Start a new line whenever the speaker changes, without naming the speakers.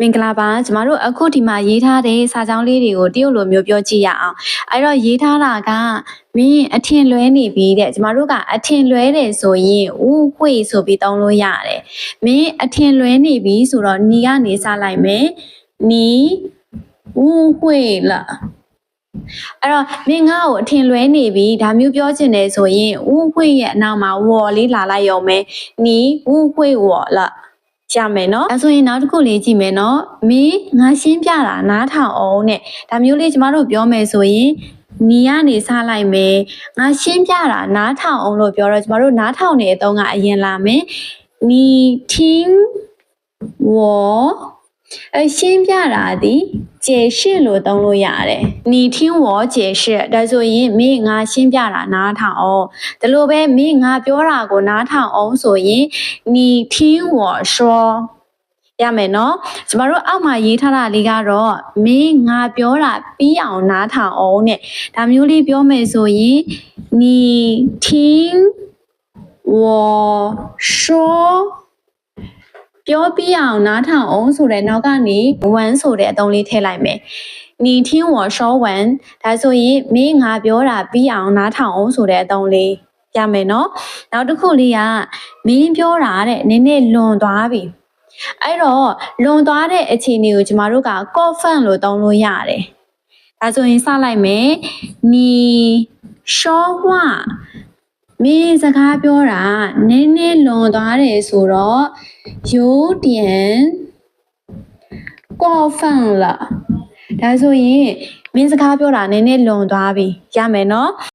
မင်္ဂလာပါကျမတို့အခုဒီမှာရေးထားတဲ့စာကြောင်းလေးတွေကိုတရုတ်လိုမျိုးပြောကြည့်ရအောင်အဲ့တော့ရေးထားတာကမင်းအထင်လွဲနေပြီတဲ့ကျမတို့ကအထင်လွဲတယ်ဆိုရင်ဦးဝှေ့ဆိုပြီးသုံးလို့ရတယ်မင်းအထင်လွဲနေပြီဆိုတော့နီကနေစလိုက်မယ်နီဦးဝှေ့လာအဲ့တော့မင်းငါ့ကိုအထင်လွဲနေပြီဒါမျိုးပြောချင်တယ်ဆိုရင်ဦးဝှေ့ရဲ့အနောက်မှာဝေါ်လေးလာလိုက်ရုံပဲနီဦးဝှေ့ဝေါ်လာရမယ်နော်အဲဆိုရင်နောက်တစ်ခုလေးကြည့်မယ်နော်မင်းငါရှင်းပြတာနားထောင်အောင်တဲ့ဒါမျိုးလေးကျမတို့ပြောမယ်ဆိုရင်နီကနေစလိုက်မယ်ငါရှင်းပြတာနားထောင်အောင်လို့ပြောတော့ကျမတို့နားထောင်နေတဲ့အတုံးကအရင်လာမယ်နီထင်းဝရှင်းပြတာဒီ解释လို့သုံးလို့ရတယ်你听我解释ဒါဆိုရင်မင်းငါရှင်းပြတာနားထောင်အောင်ဒါလိုပဲမင်းငါပြောတာကိုနားထောင်အောင်ဆိုရင်你听我说ရမယ်နော်ကျမတို့အောက်မှာရေးထားတာလေးကတော့မင်းငါပြောတာပြီးအောင်နားထောင်အောင်တဲ့ဒါမျိုးလေးပြောမယ်ဆိုရင်你听我说ပြောပြီးအောင်နားထောင်အောင်ဆိုတဲ့နောက်ကနေ1ဆိုတဲ့အသုံးလေးထည့်လိုက်မယ်你听我说完ဒါဆိုရင်မင်းငါပြောတာပြီးအောင်နားထောင်အောင်ဆိုတဲ့အသုံးလေးရမယ်နော်နောက်တစ်ခုလေးကမင်းပြောတာတဲ့နည်းနည်းလွန်သွားပြီအဲ့တော့လွန်သွားတဲ့အခြေအနေကိုကျမတို့က confirm လို့သုံးလို့ရတယ်ဒါဆိုရင်စလိုက်မယ်你说话မင်းစကားပြောတာနည်းနည်းလွန်သွားတယ်ဆိုတော့有点过分了ဒါဆိုရင်မင်းစကားပြောတာနည်းနည်းလွန်သွားပြီရမယ်နော်